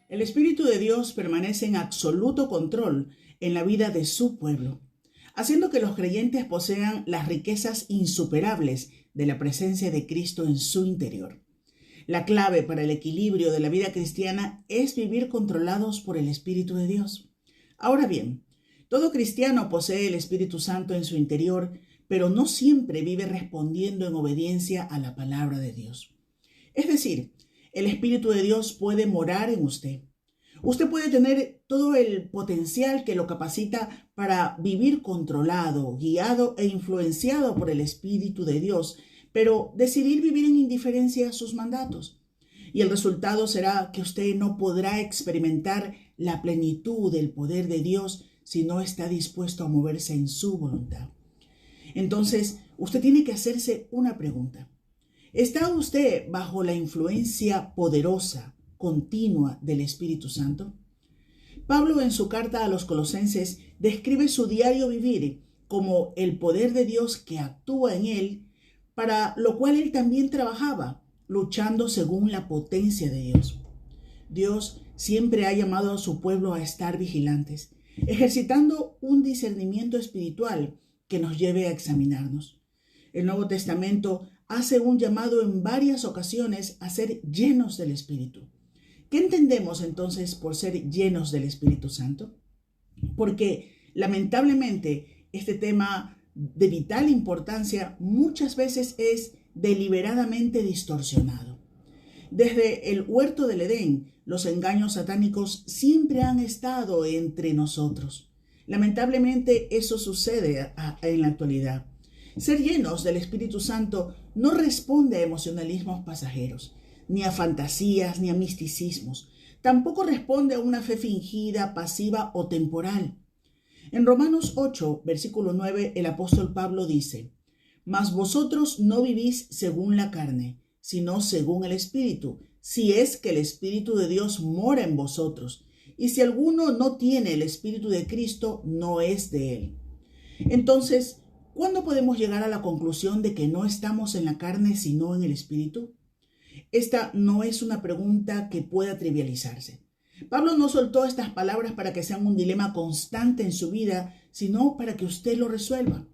El Espíritu de Dios permanece en absoluto control en la vida de su pueblo, haciendo que los creyentes posean las riquezas insuperables de la presencia de Cristo en su interior. La clave para el equilibrio de la vida cristiana es vivir controlados por el Espíritu de Dios. Ahora bien, todo cristiano posee el Espíritu Santo en su interior, pero no siempre vive respondiendo en obediencia a la palabra de Dios. Es decir, el Espíritu de Dios puede morar en usted. Usted puede tener todo el potencial que lo capacita para vivir controlado, guiado e influenciado por el Espíritu de Dios, pero decidir vivir en indiferencia a sus mandatos. Y el resultado será que usted no podrá experimentar la plenitud del poder de Dios si no está dispuesto a moverse en su voluntad. Entonces, usted tiene que hacerse una pregunta. ¿Está usted bajo la influencia poderosa, continua del Espíritu Santo? Pablo en su carta a los Colosenses describe su diario vivir como el poder de Dios que actúa en él, para lo cual él también trabajaba, luchando según la potencia de Dios. Dios siempre ha llamado a su pueblo a estar vigilantes, ejercitando un discernimiento espiritual que nos lleve a examinarnos. El Nuevo Testamento hace un llamado en varias ocasiones a ser llenos del Espíritu. ¿Qué entendemos entonces por ser llenos del Espíritu Santo? Porque lamentablemente este tema de vital importancia muchas veces es deliberadamente distorsionado. Desde el huerto del Edén, los engaños satánicos siempre han estado entre nosotros. Lamentablemente eso sucede en la actualidad. Ser llenos del Espíritu Santo no responde a emocionalismos pasajeros, ni a fantasías, ni a misticismos. Tampoco responde a una fe fingida, pasiva o temporal. En Romanos 8, versículo 9, el apóstol Pablo dice: «Mas vosotros no vivís según la carne, sino según el Espíritu, si es que el Espíritu de Dios mora en vosotros. Y si alguno no tiene el Espíritu de Cristo, no es de él». Entonces, ¿cuándo podemos llegar a la conclusión de que no estamos en la carne sino en el Espíritu? Esta no es una pregunta que pueda trivializarse. Pablo no soltó estas palabras para que sean un dilema constante en su vida, sino para que usted lo resuelva.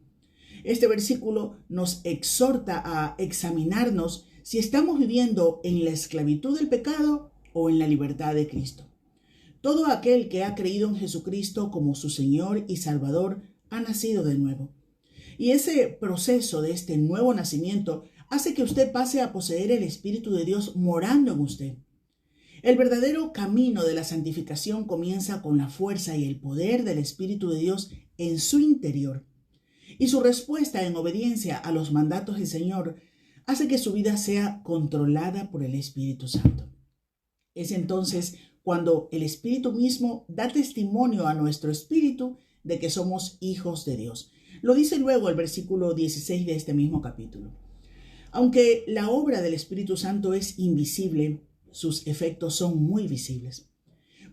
Este versículo nos exhorta a examinarnos si estamos viviendo en la esclavitud del pecado o en la libertad de Cristo. Todo aquel que ha creído en Jesucristo como su Señor y Salvador ha nacido de nuevo. Y ese proceso de este nuevo nacimiento hace que usted pase a poseer el Espíritu de Dios morando en usted. El verdadero camino de la santificación comienza con la fuerza y el poder del Espíritu de Dios en su interior. Y su respuesta en obediencia a los mandatos del Señor hace que su vida sea controlada por el Espíritu Santo. Es entonces cuando el Espíritu mismo da testimonio a nuestro espíritu de que somos hijos de Dios. Lo dice luego el versículo 16 de este mismo capítulo. Aunque la obra del Espíritu Santo es invisible, sus efectos son muy visibles.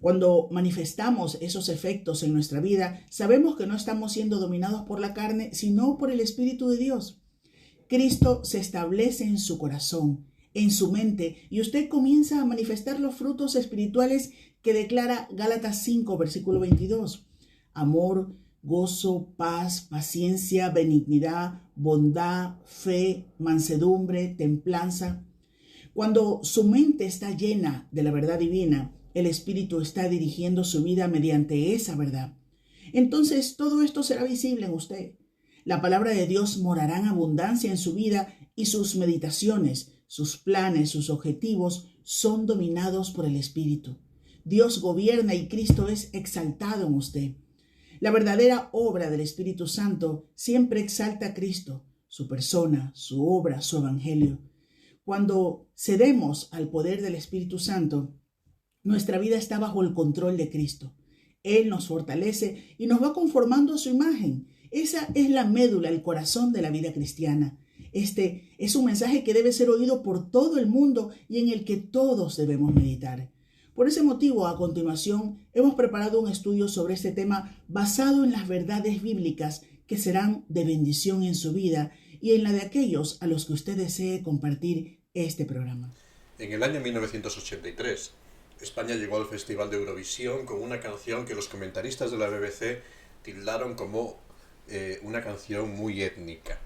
Cuando manifestamos esos efectos en nuestra vida, sabemos que no estamos siendo dominados por la carne, sino por el Espíritu de Dios. Cristo se establece en su corazón, en su mente, y usted comienza a manifestar los frutos espirituales que declara Gálatas 5, versículo 22. Amor, gozo, paz, paciencia, benignidad, bondad, fe, mansedumbre, templanza. Cuando su mente está llena de la verdad divina, el Espíritu está dirigiendo su vida mediante esa verdad. Entonces todo esto será visible en usted. La palabra de Dios morará en abundancia en su vida y sus meditaciones, sus planes, sus objetivos son dominados por el Espíritu. Dios gobierna y Cristo es exaltado en usted. La verdadera obra del Espíritu Santo siempre exalta a Cristo, su persona, su obra, su evangelio. Cuando cedemos al poder del Espíritu Santo, nuestra vida está bajo el control de Cristo. Él nos fortalece y nos va conformando a su imagen. Esa es la médula, el corazón de la vida cristiana. Este es un mensaje que debe ser oído por todo el mundo y en el que todos debemos meditar. Por ese motivo, a continuación, hemos preparado un estudio sobre este tema basado en las verdades bíblicas que serán de bendición en su vida y en la de aquellos a los que usted desee compartir este programa. En el año 1983, España llegó al Festival de Eurovisión con una canción que los comentaristas de la BBC tildaron como una canción muy étnica.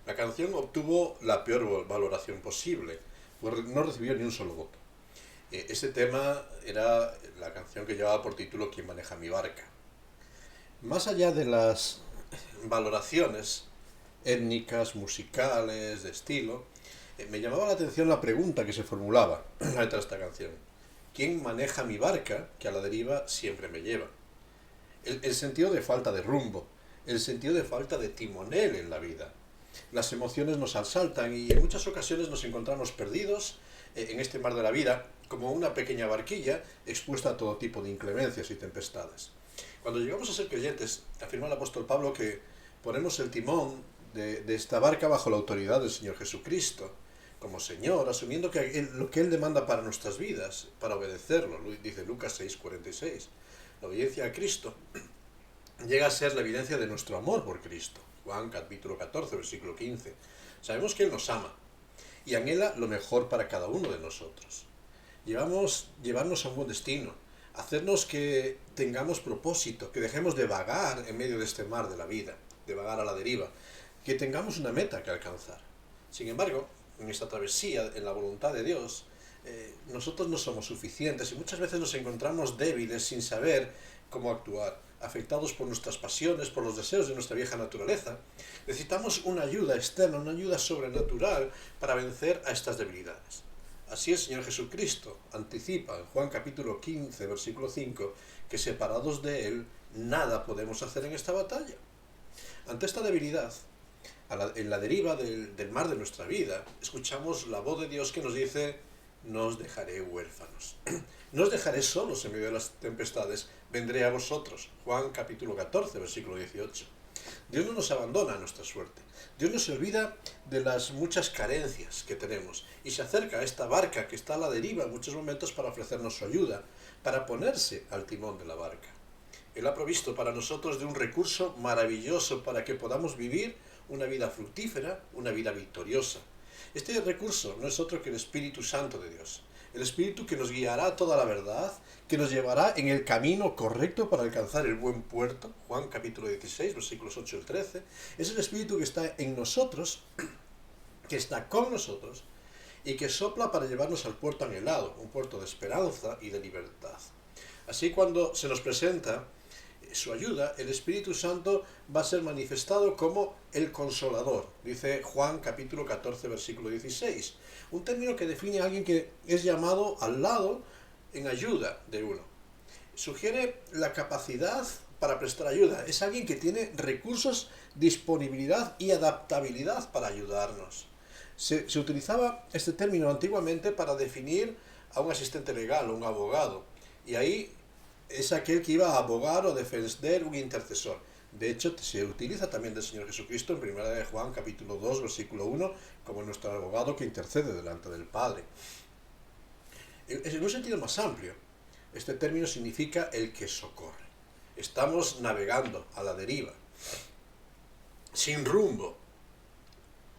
La canción obtuvo la peor valoración posible, pues no recibió ni un solo voto. Este tema era la canción que llevaba por título ¿Quién maneja mi barca? Más allá de las valoraciones étnicas, musicales, de estilo, me llamaba la atención la pregunta que se formulaba en la letra de esta canción. ¿Quién maneja mi barca que a la deriva siempre me lleva? El sentido de falta de rumbo, el sentido de falta de timonel en la vida. Las emociones nos asaltan y en muchas ocasiones nos encontramos perdidos en este mar de la vida como una pequeña barquilla expuesta a todo tipo de inclemencias y tempestades. Cuando llegamos a ser creyentes, afirma el apóstol Pablo que ponemos el timón de esta barca bajo la autoridad del Señor Jesucristo, como Señor, asumiendo que lo que Él demanda para nuestras vidas, para obedecerlo, dice Lucas 6:46. La obediencia a Cristo llega a ser la evidencia de nuestro amor por Cristo. Juan capítulo 14, versículo 15. Sabemos que Él nos ama y anhela lo mejor para cada uno de nosotros. Llevarnos a un buen destino, hacernos que tengamos propósito, que dejemos de vagar en medio de este mar de la vida, de vagar a la deriva, que tengamos una meta que alcanzar. Sin embargo, en esta travesía, en la voluntad de Dios, nosotros no somos suficientes y muchas veces nos encontramos débiles sin saber cómo actuar, afectados por nuestras pasiones, por los deseos de nuestra vieja naturaleza. Necesitamos una ayuda externa, una ayuda sobrenatural para vencer a estas debilidades. Así el Señor Jesucristo anticipa en Juan capítulo 15, versículo 5, que separados de Él, nada podemos hacer en esta batalla. Ante esta debilidad, en la deriva del mar de nuestra vida, escuchamos la voz de Dios que nos dice: no os dejaré huérfanos, no os dejaré solos en medio de las tempestades, vendré a vosotros. Juan capítulo 14, versículo 18. Dios no nos abandona a nuestra suerte. Dios no se olvida de las muchas carencias que tenemos y se acerca a esta barca que está a la deriva en muchos momentos para ofrecernos su ayuda, para ponerse al timón de la barca. Él ha provisto para nosotros de un recurso maravilloso para que podamos vivir una vida fructífera, una vida victoriosa. Este recurso no es otro que el Espíritu Santo de Dios. El Espíritu que nos guiará a toda la verdad, que nos llevará en el camino correcto para alcanzar el buen puerto. Juan capítulo 16, versículos 8 al 13. Es el Espíritu que está en nosotros, que está con nosotros y que sopla para llevarnos al puerto anhelado, un puerto de esperanza y de libertad. Así, cuando se nos presenta su ayuda, el Espíritu Santo va a ser manifestado como el Consolador, dice Juan capítulo 14, versículo 16, un término que define a alguien que es llamado al lado en ayuda de uno. Sugiere la capacidad para prestar ayuda, es alguien que tiene recursos, disponibilidad y adaptabilidad para ayudarnos. Se utilizaba este término antiguamente para definir a un asistente legal o un abogado, y ahí es aquel que iba a abogar o defender un intercesor. De hecho, se utiliza también del Señor Jesucristo en 1 de Juan capítulo 2, versículo 1, como nuestro abogado que intercede delante del Padre. En un sentido más amplio, este término significa el que socorre. Estamos navegando a la deriva, sin rumbo,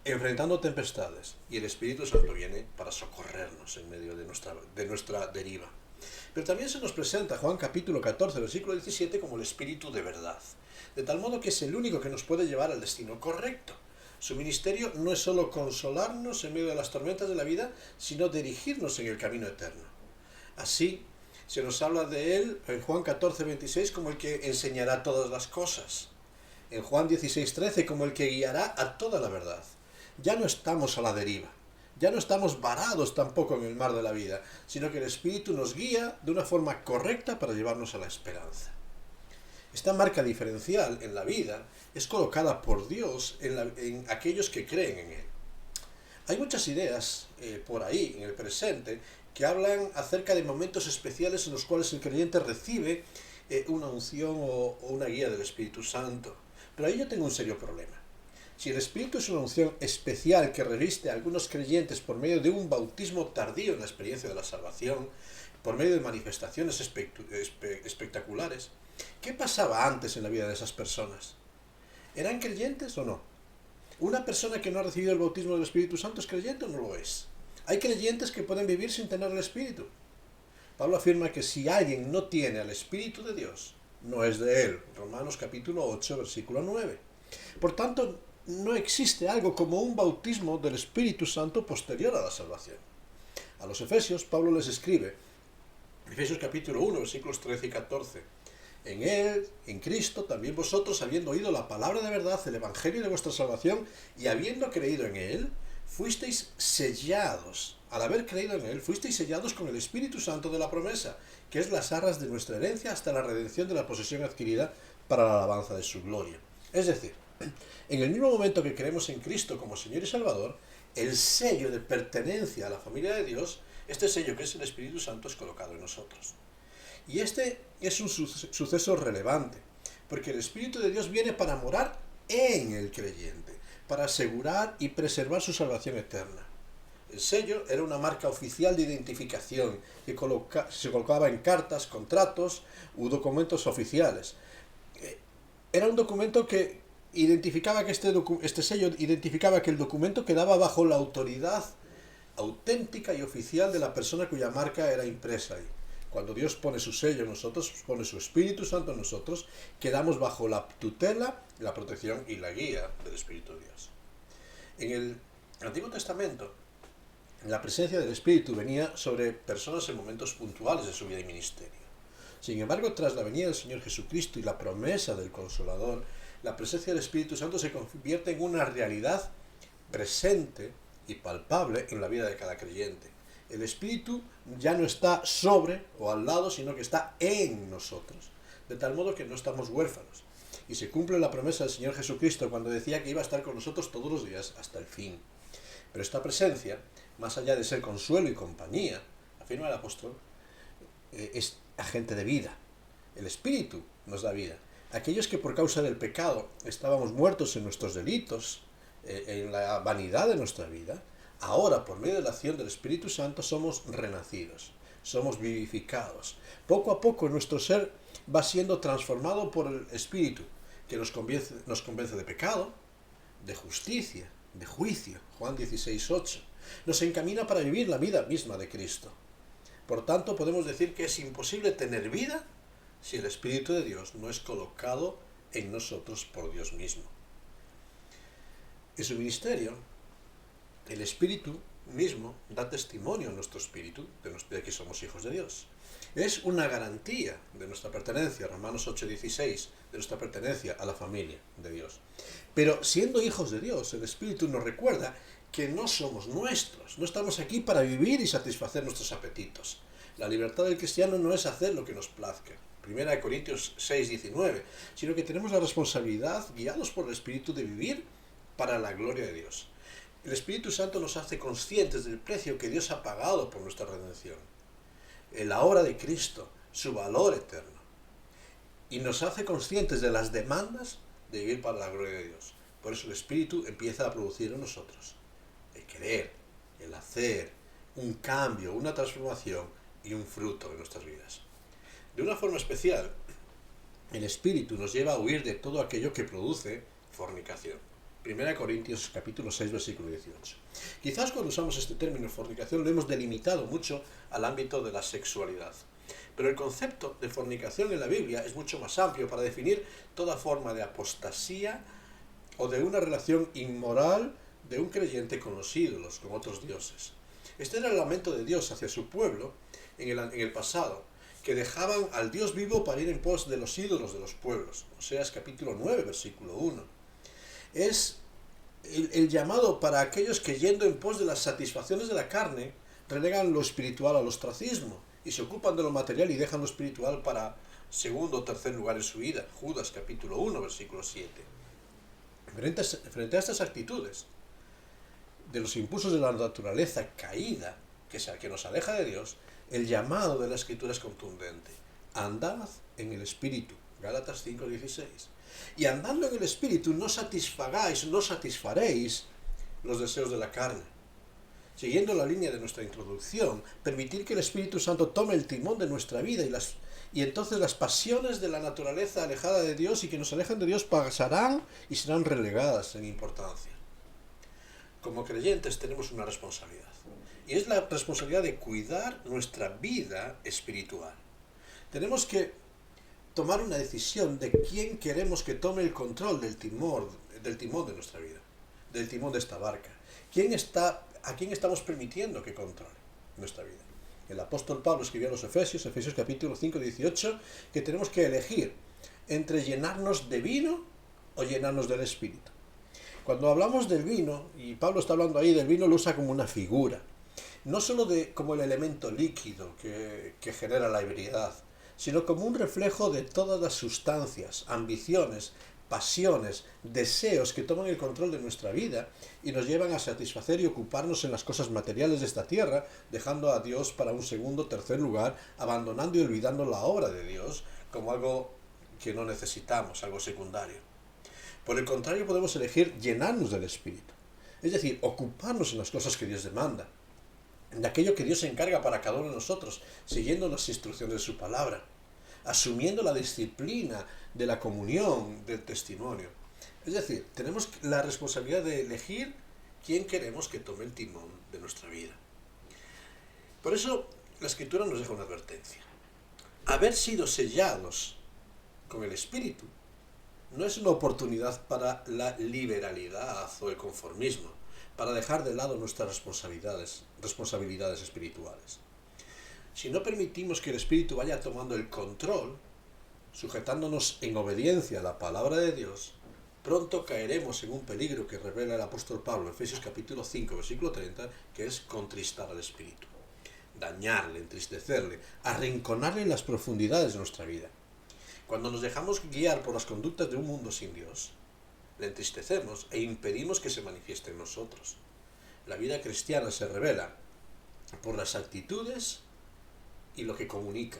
enfrentando tempestades, y el Espíritu Santo viene para socorrernos en medio de nuestra deriva. Pero también se nos presenta Juan capítulo 14, versículo 17 como el Espíritu de verdad, de tal modo que es el único que nos puede llevar al destino correcto. Su ministerio no es solo consolarnos en medio de las tormentas de la vida, sino dirigirnos en el camino eterno. Así, se nos habla de él en Juan 14, 26 como el que enseñará todas las cosas. En Juan 16, 13 como el que guiará a toda la verdad. Ya no estamos a la deriva. Ya no estamos varados tampoco en el mar de la vida, sino que el Espíritu nos guía de una forma correcta para llevarnos a la esperanza. Esta marca diferencial en la vida es colocada por Dios en aquellos que creen en Él. Hay muchas ideas por ahí, en el presente, que hablan acerca de momentos especiales en los cuales el creyente recibe una unción o una guía del Espíritu Santo. Pero ahí yo tengo un serio problema. Si el Espíritu es una unción especial que reviste a algunos creyentes por medio de un bautismo tardío en la experiencia de la salvación, por medio de manifestaciones espectaculares, ¿qué pasaba antes en la vida de esas personas? ¿Eran creyentes o no? ¿Una persona que no ha recibido el bautismo del Espíritu Santo es creyente o no lo es? Hay creyentes que pueden vivir sin tener el Espíritu. Pablo afirma que si alguien no tiene al Espíritu de Dios, no es de él. Romanos capítulo 8, versículo 9. Por tanto, no existe algo como un bautismo del Espíritu Santo posterior a la salvación. A los Efesios, Pablo les escribe, Efesios capítulo 1, versículos 13 y 14, en él, en Cristo, también vosotros, habiendo oído la palabra de verdad, el evangelio de vuestra salvación, y habiendo creído en él, fuisteis sellados. Al haber creído en él, fuisteis sellados con el Espíritu Santo de la promesa, que es las arras de nuestra herencia hasta la redención de la posesión adquirida para la alabanza de su gloria. Es decir, en el mismo momento que creemos en Cristo como Señor y Salvador, el sello de pertenencia a la familia de Dios, este sello que es el Espíritu Santo, es colocado en nosotros. Y este es un suceso relevante, porque el Espíritu de Dios viene para morar en el creyente, para asegurar y preservar su salvación eterna. El sello era una marca oficial de identificación que se colocaba en cartas, contratos u documentos oficiales. Era un documento que identificaba que este sello identificaba que el documento quedaba bajo la autoridad auténtica y oficial de la persona cuya marca era impresa ahí. Cuando Dios pone su sello en nosotros, pone su Espíritu Santo en nosotros, quedamos bajo la tutela, la protección y la guía del Espíritu de Dios. En el Antiguo Testamento, la presencia del Espíritu venía sobre personas en momentos puntuales de su vida y ministerio. Sin embargo, tras la venida del Señor Jesucristo y la promesa del Consolador, la presencia del Espíritu Santo se convierte en una realidad presente y palpable en la vida de cada creyente. El Espíritu ya no está sobre o al lado, sino que está en nosotros, de tal modo que no estamos huérfanos. Y se cumple la promesa del Señor Jesucristo cuando decía que iba a estar con nosotros todos los días hasta el fin. Pero esta presencia, más allá de ser consuelo y compañía, afirma el apóstol, es agente de vida. El Espíritu nos da vida. Aquellos que por causa del pecado estábamos muertos en nuestros delitos, en la vanidad de nuestra vida, ahora por medio de la acción del Espíritu Santo somos renacidos, somos vivificados. Poco a poco nuestro ser va siendo transformado por el Espíritu, que nos convence de pecado, de justicia, de juicio. Juan 16:8. Nos encamina para vivir la vida misma de Cristo. Por tanto, podemos decir que es imposible tener vida si el Espíritu de Dios no es colocado en nosotros por Dios mismo. En su ministerio, el Espíritu mismo da testimonio a nuestro espíritu de que somos hijos de Dios. Es una garantía de nuestra pertenencia, Romanos 8:16, de nuestra pertenencia a la familia de Dios. Pero siendo hijos de Dios, el Espíritu nos recuerda que no somos nuestros, no estamos aquí para vivir y satisfacer nuestros apetitos. La libertad del cristiano no es hacer lo que nos plazca, 1 Corintios 6:19, sino que tenemos la responsabilidad, guiados por el Espíritu, de vivir para la gloria de Dios. El Espíritu Santo nos hace conscientes del precio que Dios ha pagado por nuestra redención, la obra de Cristo, su valor eterno, y nos hace conscientes de las demandas de vivir para la gloria de Dios. Por eso el Espíritu empieza a producir en nosotros el querer, el hacer, un cambio, una transformación y un fruto en nuestras vidas. De una forma especial, el Espíritu nos lleva a huir de todo aquello que produce fornicación. 1 Corintios capítulo 6, versículo 18. Quizás cuando usamos este término fornicación lo hemos delimitado mucho al ámbito de la sexualidad. Pero el concepto de fornicación en la Biblia es mucho más amplio para definir toda forma de apostasía o de una relación inmoral de un creyente con los ídolos, con otros dioses. Este era el lamento de Dios hacia su pueblo en el pasado, que dejaban al Dios vivo para ir en pos de los ídolos de los pueblos. Oseas capítulo 9, versículo 1. Es el llamado para aquellos que, yendo en pos de las satisfacciones de la carne, relegan lo espiritual al ostracismo y se ocupan de lo material y dejan lo espiritual para segundo o tercer lugar en su vida. Judas capítulo 1, versículo 7. Frente a estas actitudes de los impulsos de la naturaleza caída que nos aleja de Dios, el llamado de la Escritura es contundente. Andad en el Espíritu Gálatas 5:16. Y andando en el Espíritu no satisfaréis los deseos de la carne. Siguiendo la línea de nuestra introducción, permitir que el Espíritu Santo tome el timón de nuestra vida y entonces las pasiones de la naturaleza alejada de Dios y que nos alejan de Dios pasarán y serán relegadas en importancia. Como creyentes tenemos una responsabilidad, y es la responsabilidad de cuidar nuestra vida espiritual. Tenemos que tomar una decisión de quién queremos que tome el control del timón de nuestra vida, del timón de esta barca. ¿A quién estamos permitiendo que controle nuestra vida? El apóstol Pablo escribió a los Efesios capítulo 5, 18, que tenemos que elegir entre llenarnos de vino o llenarnos del Espíritu. Cuando hablamos del vino, y Pablo está hablando ahí del vino, lo usa como una figura, no solo como el elemento líquido que genera la ebriedad, sino como un reflejo de todas las sustancias, ambiciones, pasiones, deseos que toman el control de nuestra vida y nos llevan a satisfacer y ocuparnos en las cosas materiales de esta tierra, dejando a Dios para un segundo, tercer lugar, abandonando y olvidando la obra de Dios como algo que no necesitamos, algo secundario. Por el contrario, podemos elegir llenarnos del Espíritu, es decir, ocuparnos en las cosas que Dios demanda, de aquello que Dios se encarga para cada uno de nosotros, siguiendo las instrucciones de su palabra, asumiendo la disciplina de la comunión, del testimonio. Es decir, tenemos la responsabilidad de elegir quién queremos que tome el timón de nuestra vida. Por eso, la Escritura nos deja una advertencia. Haber sido sellados con el Espíritu no es una oportunidad para la liberalidad o el conformismo, para dejar de lado nuestras responsabilidades espirituales. Si no permitimos que el Espíritu vaya tomando el control, sujetándonos en obediencia a la palabra de Dios, pronto caeremos en un peligro que revela el apóstol Pablo en Efesios capítulo 5, versículo 30, que es contristar al Espíritu, dañarle, entristecerle, arrinconarle en las profundidades de nuestra vida. Cuando nos dejamos guiar por las conductas de un mundo sin Dios, le entristecemos e impedimos que se manifieste en nosotros. La vida cristiana se revela por las actitudes y lo que comunica.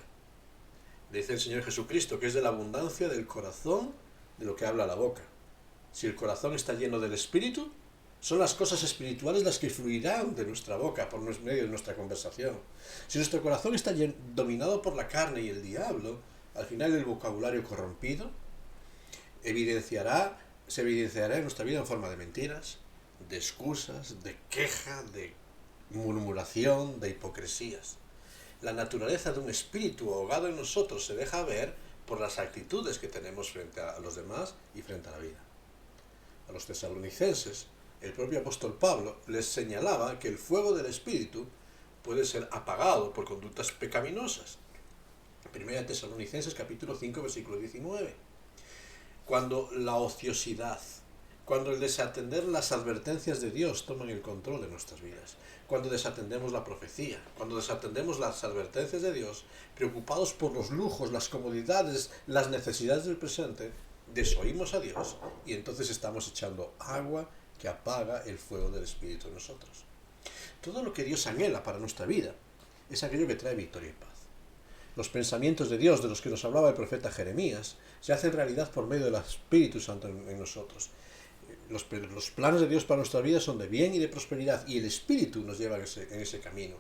Dice el Señor Jesucristo que es de la abundancia del corazón de lo que habla la boca. Si el corazón está lleno del Espíritu, son las cosas espirituales las que fluirán de nuestra boca por medio de nuestra conversación. Si nuestro corazón está dominado por la carne y el diablo, al final el vocabulario corrompido se evidenciará en nuestra vida en forma de mentiras, de excusas, de queja, de murmuración, de hipocresías. La naturaleza de un espíritu ahogado en nosotros se deja ver por las actitudes que tenemos frente a los demás y frente a la vida. A los tesalonicenses, el propio apóstol Pablo les señalaba que el fuego del espíritu puede ser apagado por conductas pecaminosas. 1 Tesalonicenses capítulo 5, versículo 19. Cuando la ociosidad, cuando el desatender las advertencias de Dios toman el control de nuestras vidas, cuando desatendemos la profecía, cuando desatendemos las advertencias de Dios, preocupados por los lujos, las comodidades, las necesidades del presente, desoímos a Dios y entonces estamos echando agua que apaga el fuego del Espíritu en nosotros. Todo lo que Dios anhela para nuestra vida es aquello que trae victoria y paz. Los pensamientos de Dios de los que nos hablaba el profeta Jeremías se hacen realidad por medio del Espíritu Santo en nosotros. Los planes de Dios para nuestra vida son de bien y de prosperidad, y el Espíritu nos lleva en ese camino.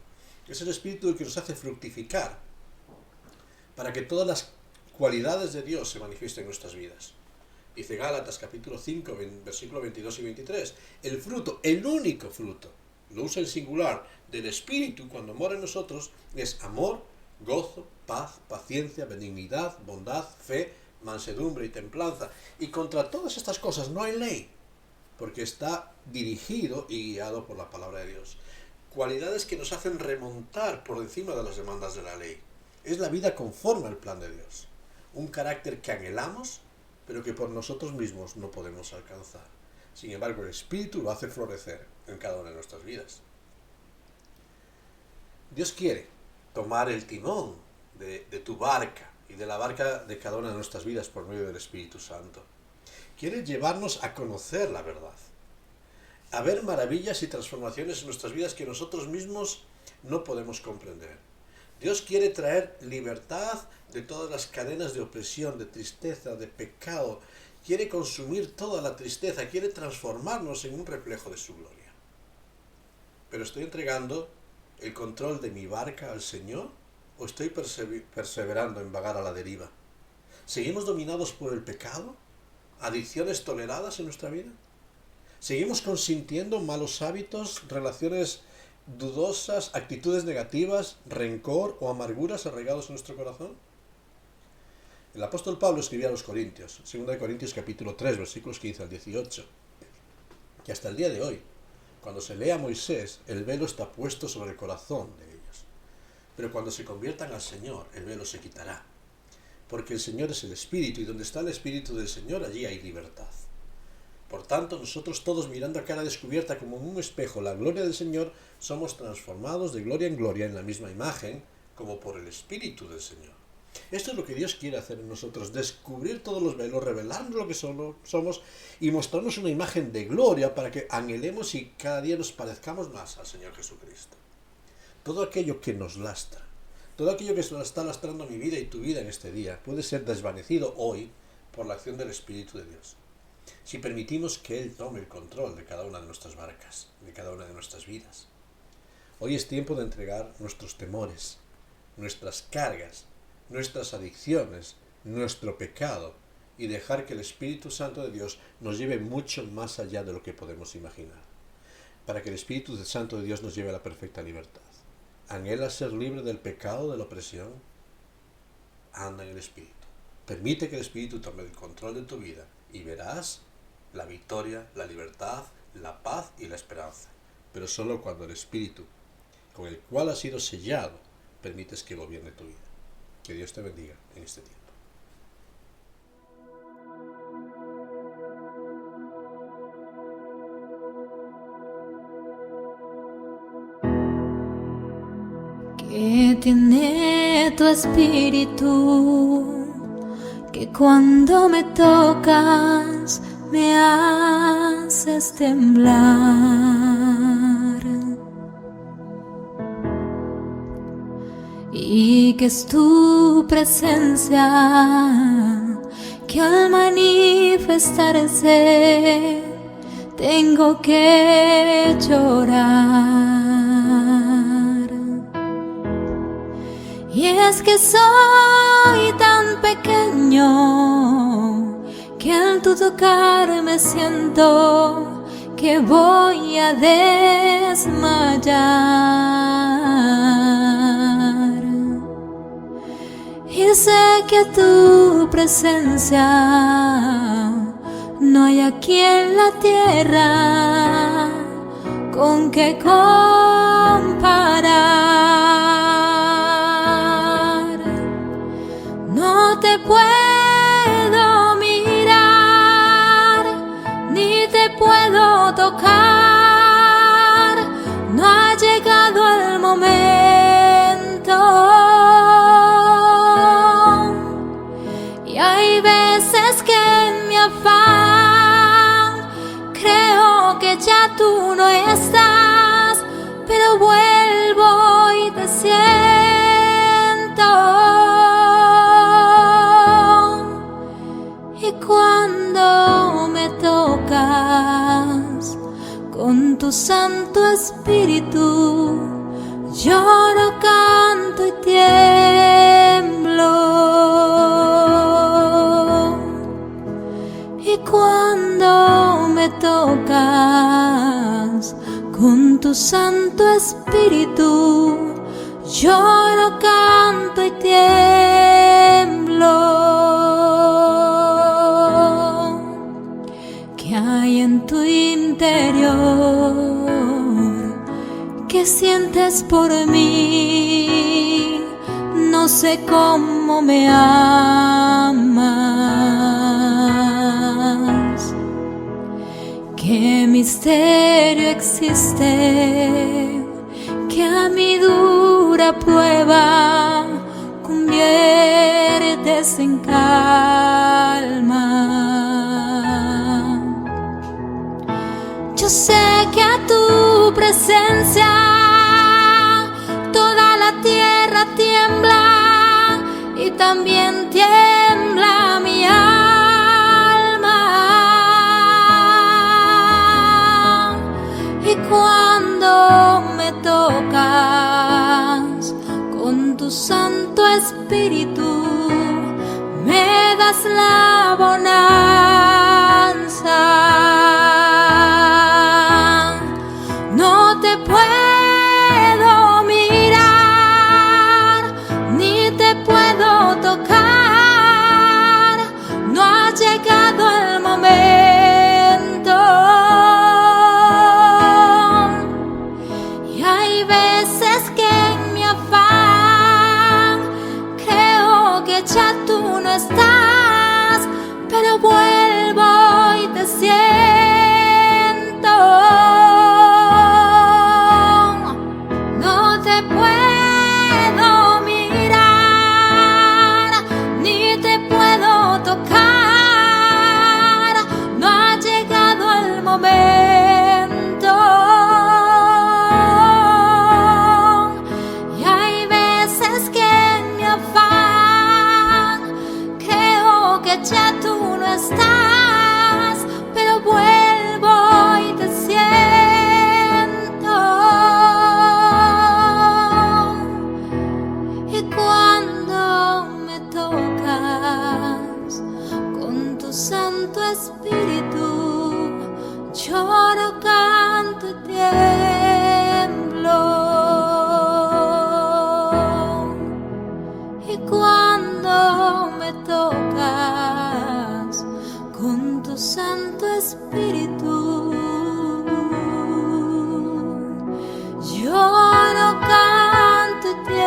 Es el Espíritu el que nos hace fructificar para que todas las cualidades de Dios se manifiesten en nuestras vidas. Dice Gálatas capítulo 5, versículos 22 y 23, el fruto, el único fruto, lo usa en singular, del Espíritu cuando mora en nosotros, es amor, gozo, paz, paciencia, benignidad, bondad, fe, mansedumbre y templanza. Y contra todas estas cosas no hay ley, porque está dirigido y guiado por la palabra de Dios. Cualidades que nos hacen remontar por encima de las demandas de la ley. Es la vida conforme al plan de Dios. Un carácter que anhelamos, pero que por nosotros mismos no podemos alcanzar. Sin embargo, el Espíritu lo hace florecer en cada una de nuestras vidas. Dios quiere tomar el timón de tu barca y de la barca de cada una de nuestras vidas por medio del Espíritu Santo. Quiere llevarnos a conocer la verdad, a ver maravillas y transformaciones en nuestras vidas que nosotros mismos no podemos comprender. Dios quiere traer libertad de todas las cadenas de opresión, de tristeza, de pecado. Quiere consumir toda la tristeza, quiere transformarnos en un reflejo de su gloria. ¿Pero estoy entregando el control de mi barca al Señor o estoy perseverando en vagar a la deriva? ¿Seguimos dominados por el pecado? ¿Adicciones toleradas en nuestra vida? ¿Seguimos consintiendo malos hábitos, relaciones dudosas, actitudes negativas, rencor o amarguras arraigados en nuestro corazón? El apóstol Pablo escribía a los Corintios, 2 Corintios capítulo 3, versículos 15 al 18, que hasta el día de hoy, cuando se lee a Moisés, el velo está puesto sobre el corazón de ellos. Pero cuando se conviertan al Señor, el velo se quitará. Porque el Señor es el Espíritu, y donde está el Espíritu del Señor, allí hay libertad. Por tanto, nosotros todos, mirando a cara descubierta como en un espejo la gloria del Señor, somos transformados de gloria en gloria en la misma imagen, como por el Espíritu del Señor. Esto es lo que Dios quiere hacer en nosotros, descubrir todos los velos, revelarnos lo que somos y mostrarnos una imagen de gloria para que anhelemos y cada día nos parezcamos más al Señor Jesucristo. Todo aquello que nos lastra, todo aquello que está lastrando mi vida y tu vida en este día, puede ser desvanecido hoy por la acción del Espíritu de Dios. Si permitimos que Él tome el control de cada una de nuestras barcas, de cada una de nuestras vidas. Hoy es tiempo de entregar nuestros temores, nuestras cargas, nuestras adicciones, nuestro pecado y dejar que el Espíritu Santo de Dios nos lleve mucho más allá de lo que podemos imaginar. Para que el Espíritu Santo de Dios nos lleve a la perfecta libertad. ¿Anhelas ser libre del pecado, de la opresión? Anda en el Espíritu. Permite que el Espíritu tome el control de tu vida y verás la victoria, la libertad, la paz y la esperanza. Pero solo cuando el Espíritu, con el cual has sido sellado, permites que gobierne tu vida. Que Dios te bendiga en este tiempo. ¿Qué tiene tu espíritu que cuando me tocas me haces temblar? Y que es tu presencia que al manifestarse tengo que llorar. Y es que soy tan pequeño que al tu tocarme siento que voy a desmayar. Y sé que tu presencia no hay aquí en la tierra con que comparar. No te puedo mirar, ni te puedo tocar, no ha llegado el momento. Y hay veces que en mi afán creo que ya tú no estás, pero vuelvo y te siento. Y cuando me tocas con tu Santo Espíritu, lloro, canto y tiemblo. Y cuando me tocas con tu Santo Espíritu, lloro, canto y tiemblo. ¿Qué hay en tu interior? ¿Qué sientes por mí? No sé cómo me amas. ¿Qué misterio existe que a mi dura prueba conviertes en calma? Yo sé que a tu presencia toda la tierra tiene también tiembla mi alma. Y cuando me tocas con tu Santo Espíritu, me das la bonanza. No te puedo mirar, ni te puedo tocar, no ha llegado el momento. Y hay veces que en mi afán creo que ya tú no estás, pero vuelvo y te siento. No te puedo mirar, ni te puedo tocar, no ha llegado el momento. Y hay veces que en mi afán creo que ya tú no estás, pero vuelvo y te siento. Y cuando me tocas con tu Santo Espíritu, lloro, canto y tiemblo. Y cuando me tocas con tu Santo Espíritu, lloro, canto y tiemblo.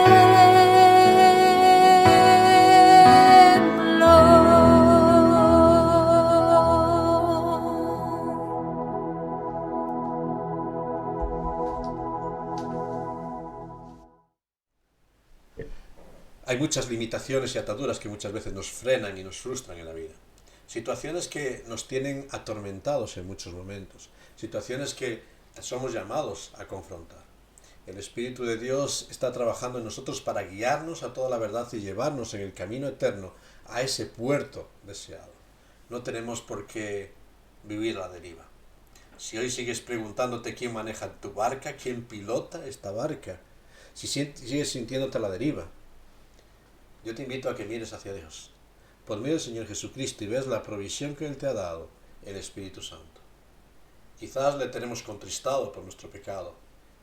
Hay muchas limitaciones y ataduras que muchas veces nos frenan y nos frustran en la vida. Situaciones que nos tienen atormentados en muchos momentos. Situaciones que somos llamados a confrontar. El Espíritu de Dios está trabajando en nosotros para guiarnos a toda la verdad y llevarnos en el camino eterno a ese puerto deseado. No tenemos por qué vivir a la deriva. Si hoy sigues preguntándote quién maneja tu barca, quién pilota esta barca, si sigues sintiéndote a la deriva, yo te invito a que mires hacia Dios, por medio del Señor Jesucristo, y veas la provisión que Él te ha dado, el Espíritu Santo. Quizás le tenemos contristado por nuestro pecado,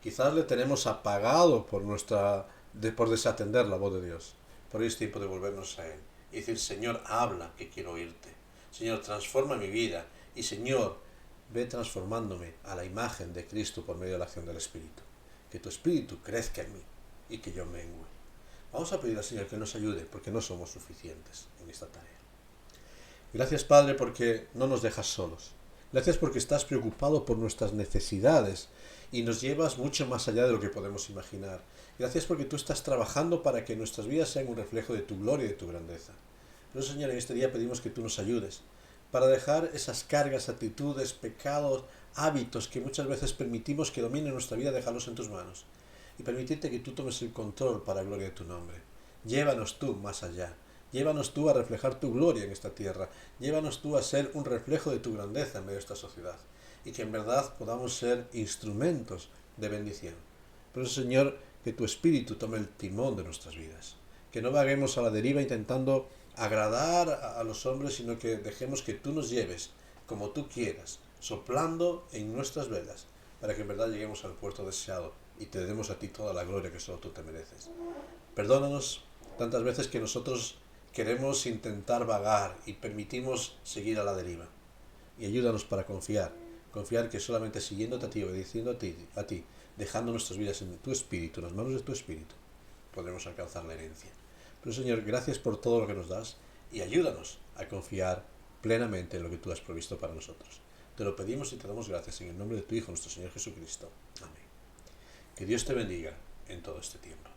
quizás le tenemos apagado por desatender la voz de Dios. Por hoy es tiempo de volvernos a Él y decir: Señor, habla, que quiero oírte. Señor, transforma mi vida. Y Señor, ve transformándome a la imagen de Cristo por medio de la acción del Espíritu. Que tu Espíritu crezca en mí y que yo mengue. Vamos a pedir al Señor que nos ayude, porque no somos suficientes en esta tarea. Gracias, Padre, porque no nos dejas solos. Gracias porque estás preocupado por nuestras necesidades y nos llevas mucho más allá de lo que podemos imaginar. Gracias porque tú estás trabajando para que nuestras vidas sean un reflejo de tu gloria y de tu grandeza. Pero, Señor, en este día pedimos que tú nos ayudes para dejar esas cargas, actitudes, pecados, hábitos que muchas veces permitimos que dominen nuestra vida, dejarlos en tus manos. Y permitirte que tú tomes el control para la gloria de tu nombre. Llévanos tú más allá. Llévanos tú a reflejar tu gloria en esta tierra. Llévanos tú a ser un reflejo de tu grandeza en medio de esta sociedad. Y que en verdad podamos ser instrumentos de bendición. Por eso, Señor, que tu Espíritu tome el timón de nuestras vidas. Que no vaguemos a la deriva intentando agradar a los hombres, sino que dejemos que tú nos lleves como tú quieras, soplando en nuestras velas, para que en verdad lleguemos al puerto deseado y te demos a ti toda la gloria que solo tú te mereces. Perdónanos tantas veces que nosotros queremos intentar vagar y permitimos seguir a la deriva. Y ayúdanos para confiar que solamente siguiéndote a ti, obedeciendo a ti, dejando nuestras vidas en tu Espíritu, en las manos de tu Espíritu, podremos alcanzar la herencia. Pero, Señor, gracias por todo lo que nos das y ayúdanos a confiar plenamente en lo que tú has provisto para nosotros. Te lo pedimos y te damos gracias en el nombre de tu Hijo, nuestro Señor Jesucristo. Amén. Que Dios te bendiga en todo este tiempo.